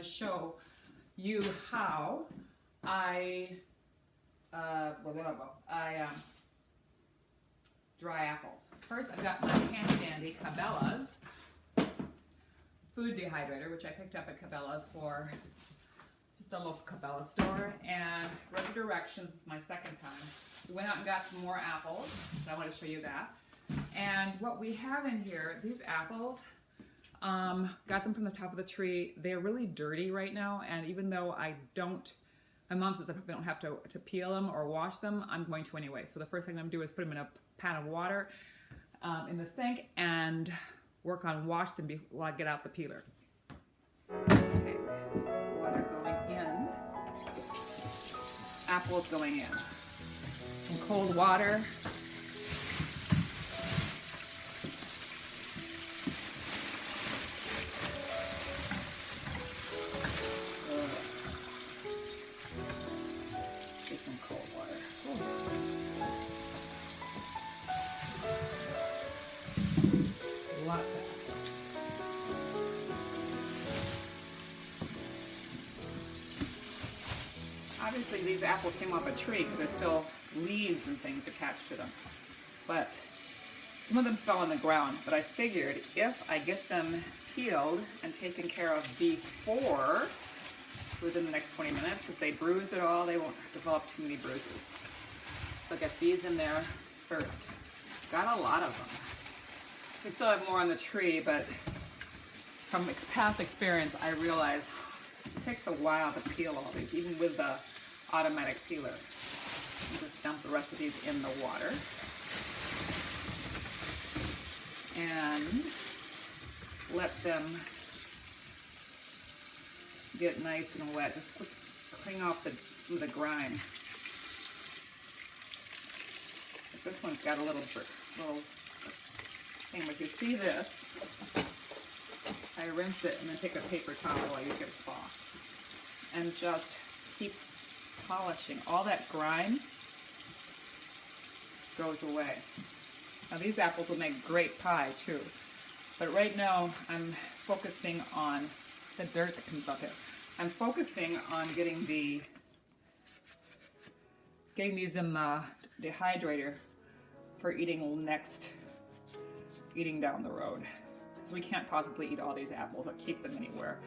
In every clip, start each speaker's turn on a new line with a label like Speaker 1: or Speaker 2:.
Speaker 1: to show you how I dry apples. First, I've got my handy dandy Cabela's food dehydrator, which I picked up at Cabela's for just a local Cabela store, and read the directions. This is my second time. We went out and got some more apples, so I want to show you that. And what we have in here, these apples, got them from the top of the tree. They're really dirty right now, and even though my mom says I don't have to peel them or wash them, I'm going to anyway. So the first thing I'm going to do is put them in a pan of water in the sink and work on wash them while I get out the peeler. Okay, water going in, apples going in. Some cold water. Obviously these apples came off a tree because there's still leaves and things attached to them, but some of them fell on the ground. But I figured if I get them peeled and taken care of before, within the next 20 minutes, if they bruise at all, they won't develop too many bruises. So I'll get these in there first. Got a lot of them. We still have more on the tree, but from past experience, I realized it takes a while to peel all these, even with the automatic peeler. I'll just dump the rest of these in the water. And let them get nice and wet. Just clean off some of the grime. But this one's got a little thing. If you see this, I rinse it and then take a paper towel, I use it a cloth, and just keep polishing. All that grime goes away. Now these apples will make great pie too, but right now I'm focusing on the dirt that comes up here. I'm focusing on getting these in the dehydrator for eating down the road. So we can't possibly eat all these apples or keep them anywhere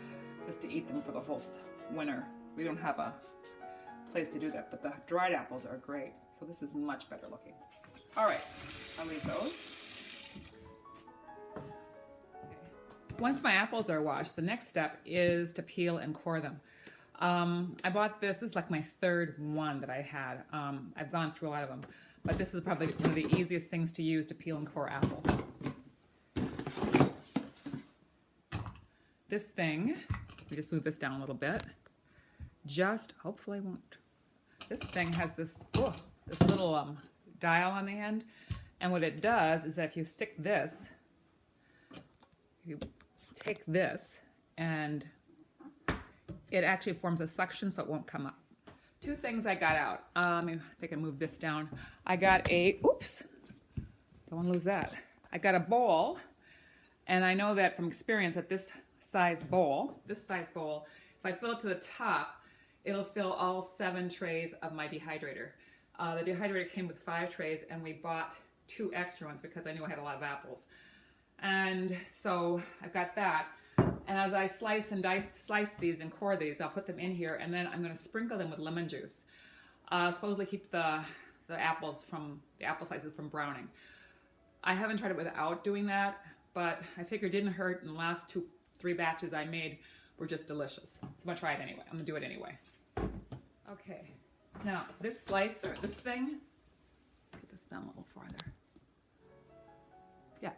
Speaker 1: just to eat them for the whole winter. We don't have a place to do that, but the dried apples are great. So this is much better looking. All right, I'll leave those. Okay. Once my apples are washed, the next step is to peel and core them. I bought this is like my third one that I had. I've gone through a lot of them, but this is probably one of the easiest things to use to peel and core apples. This thing, we just move this down a little bit. Hopefully I won't. This thing has this little dial on the end, and what it does is that if you stick this, you take this, and it actually forms a suction so it won't come up. Two things I got out. If I can move this down. I got oops, don't want to lose that. I got a bowl, and I know that from experience that this size bowl, if I fill it to the top, it'll fill all 7 trays of my dehydrator. The dehydrator came with 5 trays, and we bought 2 extra ones because I knew I had a lot of apples. And so I've got that. And as I slice these and core these, I'll put them in here, and then I'm going to sprinkle them with lemon juice. Supposedly keep the apple slices from browning. I haven't tried it without doing that, but I figured it didn't hurt, and the last 2-3 batches I made were just delicious. So I'm gonna try it anyway. I'm gonna do it anyway. Okay, now this slicer, this thing, get this down a little farther. Yeah,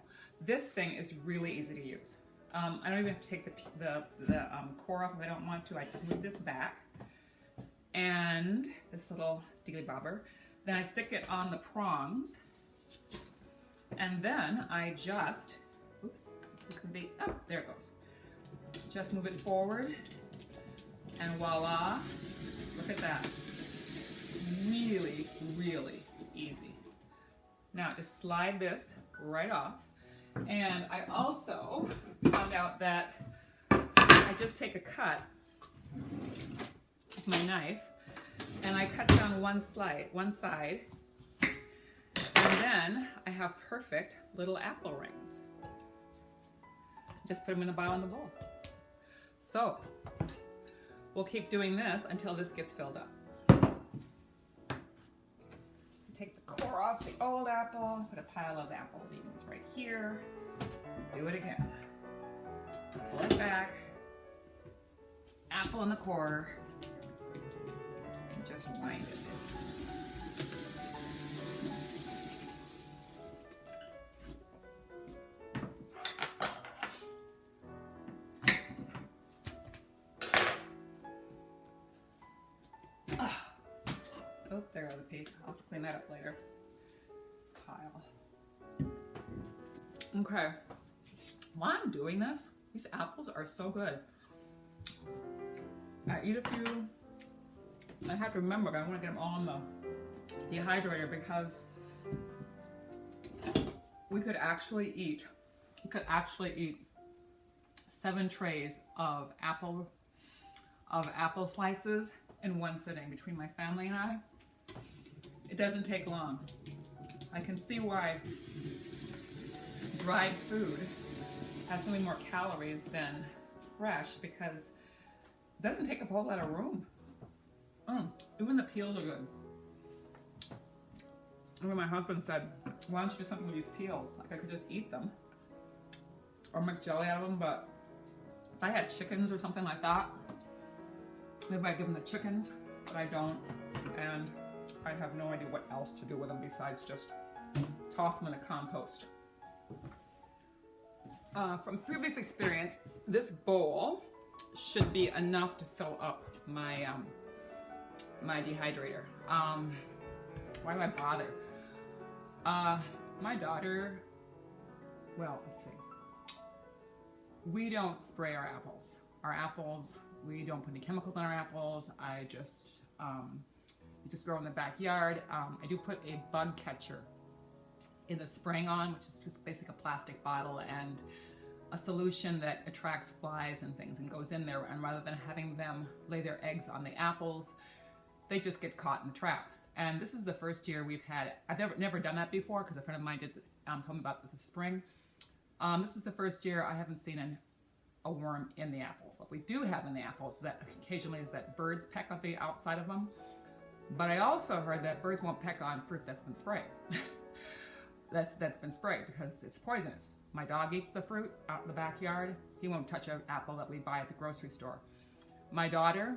Speaker 1: this thing is really easy to use. I don't even have to take the core off if I don't want to. I just move this back, and this little dealy bobber. Then I stick it on the prongs, and then I just, oops, this could be, oh, there it goes. Just move it forward, and voila, look at that. Really, really easy. Now just slide this right off. And I also found out that I just take a cut with my knife, and I cut down one side, and then I have perfect little apple rings. Just put them in the bottom of the bowl. So we'll keep doing this until this gets filled up. Take the core off the old apple, put a pile of apple leaves right here, do it again. Pull it back, apple in the core, and just wind it. Oh, there are the piece. I'll have to clean that up later. Pile. Okay. While I'm doing this, these apples are so good. I eat a few. I have to remember, I want to get them all in the dehydrator because we could actually eat 7 trays of apple slices in one sitting between my family and I. It doesn't take long. I can see why dried food has so many more calories than fresh because it doesn't take up a whole lot of room. Even the peels are good. When my husband said, why don't you do something with these peels? Like I could just eat them or make jelly out of them, but if I had chickens or something like that, maybe I'd give them the chickens, but I don't, and I have no idea what else to do with them besides just toss them in a compost. From previous experience, this bowl should be enough to fill up my my dehydrator. Why do I bother? My daughter, well, let's see. We don't spray our apples. We don't put any chemicals in our apples. We just grow in the backyard. I do put a bug catcher in the spraying on, which is just basically a plastic bottle and a solution that attracts flies and things and goes in there. And rather than having them lay their eggs on the apples, they just get caught in the trap. And this is the first year we've had, I've never done that before because a friend of mine told me about this spring. This is the first year I haven't seen a worm in the apples. What we do have in the apples that occasionally is that birds peck on the outside of them. But I also heard that birds won't peck on fruit that's been sprayed. that's been sprayed because it's poisonous. My dog eats the fruit out in the backyard. He won't touch an apple that we buy at the grocery store. My daughter,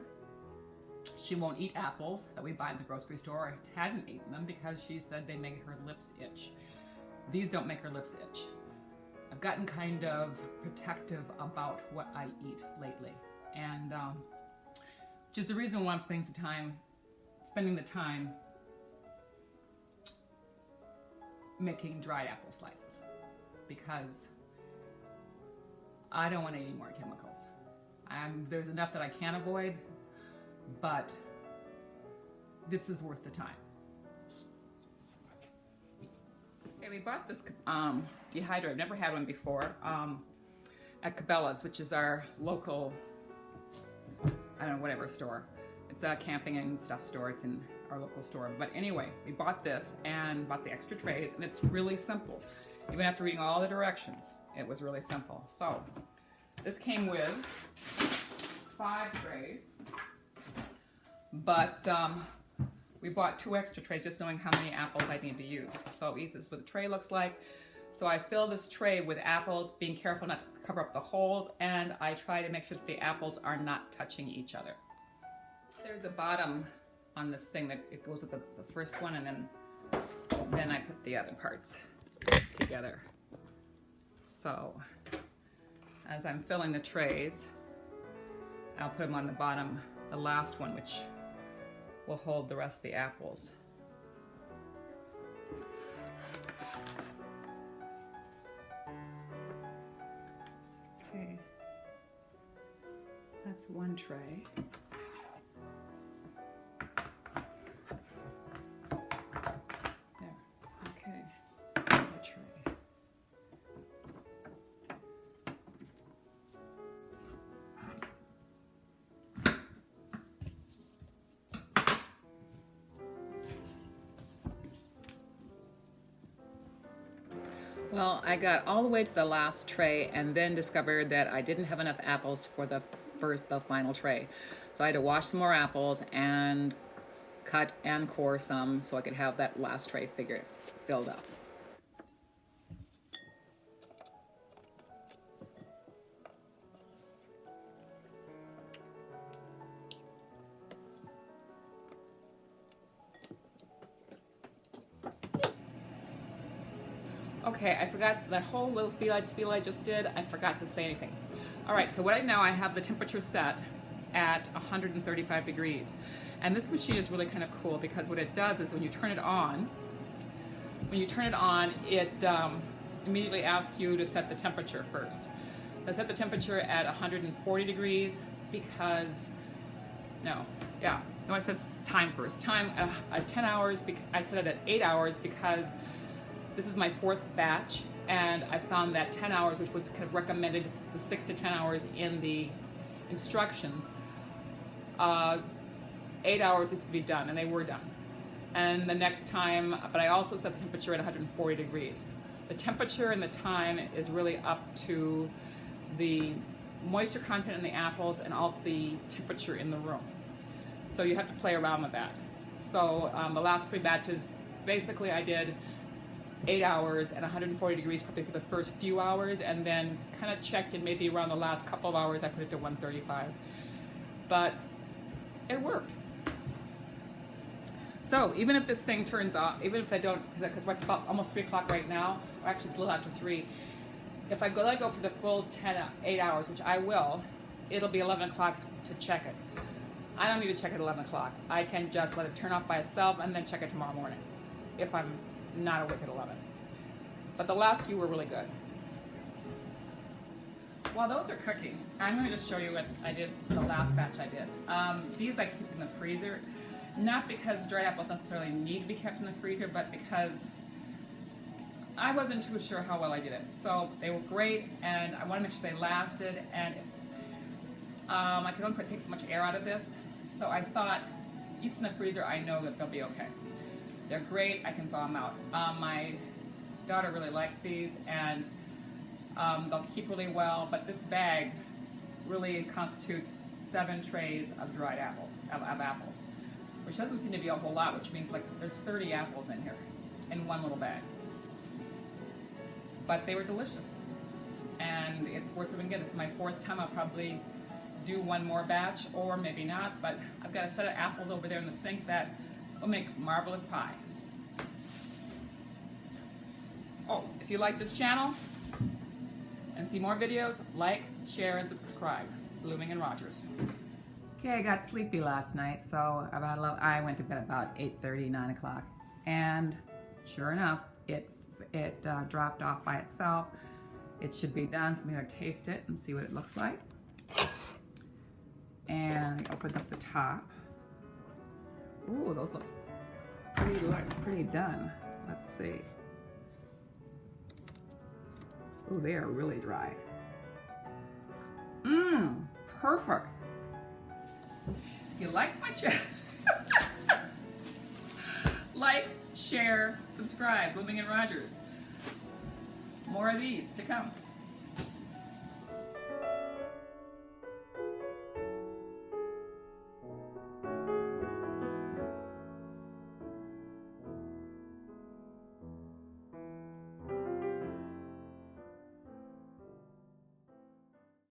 Speaker 1: she won't eat apples that we buy at the grocery store. I hadn't eaten them because she said they make her lips itch. These don't make her lips itch. I've gotten kind of protective about what I eat lately. And which is the reason why I'm spending the time making dried apple slices, because I don't want any more chemicals. There's enough that I can avoid, but this is worth the time. Okay, we bought this dehydrator. I've never had one before at Cabela's, which is our local, I don't know, whatever store. It's a camping and stuff store. It's in our local store. But anyway, we bought this and bought the extra trays, and it's really simple. Even after reading all the directions, it was really simple. So this came with 5 trays, but we bought 2 extra trays just knowing how many apples I need to use. So this is what the tray looks like. So I fill this tray with apples, being careful not to cover up the holes, and I try to make sure that the apples are not touching each other. There's a bottom on this thing that it goes with the first one, and then I put the other parts together. So as I'm filling the trays, I'll put them on the bottom, the last one, which will hold the rest of the apples. Okay, that's one tray. Well, I got all the way to the last tray and then discovered that I didn't have enough apples for the final tray. So I had to wash some more apples and cut and core some so I could have that last tray filled up. Okay, I forgot that whole little spiel I just did. I forgot to say anything. All right, so right now I have the temperature set at 135 degrees. And this machine is really kind of cool because what it does is when you turn it on, it immediately asks you to set the temperature first. So I set the temperature at 140 degrees because, it says time first. Time at 10 hours, I set it at 8 hours because this is my 4th batch, and I found that 10 hours, which was kind of recommended, the 6 to 10 hours in the instructions, 8 hours is to be done, and they were done. And the next time, but I also set the temperature at 140 degrees. The temperature and the time is really up to the moisture content in the apples and also the temperature in the room. So you have to play around with that. So the last 3 batches, basically I did 8 hours at 140 degrees probably for the first few hours, and then kind of checked, and maybe around the last couple of hours I put it to 135. But it worked. So even if this thing turns off, even if I don't, because it's about almost 3 o'clock right now, or actually it's a little after 3, if I let it go for the full 8 hours, which I will, it'll be 11 o'clock to check it. I don't need to check it at 11 o'clock. I can just let it turn off by itself and then check it tomorrow morning if I'm not awake at 11. But the last few were really good. While those are cooking, I'm going to just show you what I did, the last batch I did. These I keep in the freezer, not because dried apples necessarily need to be kept in the freezer, but because I wasn't too sure how well I did it. So they were great, and I want to make sure they lasted, and I can only take so much air out of this, so I thought, used in the freezer, I know that they'll be okay. They're great, I can thaw them out. My daughter really likes these, and they'll keep really well, but this bag really constitutes 7 trays of dried apples, of apples, which doesn't seem to be a whole lot, which means like there's 30 apples in here, in one little bag. But they were delicious, and it's worth doing again. This is my 4th time. I'll probably do one more batch, or maybe not, but I've got a set of apples over there in the sink that will make marvelous pie. Oh, if you like this channel and see more videos, like, share, and subscribe. Blooming and Rogers. Okay, I got sleepy last night, so I went to bed about 8:30, 9 o'clock, and sure enough, it dropped off by itself. It should be done, so I'm gonna taste it and see what it looks like. And I opened up the top. Ooh, those look pretty done. Let's see. Ooh, they are really dry. Perfect. If you like my channel, like, share, subscribe. Blooming and Rogers. More of these to come.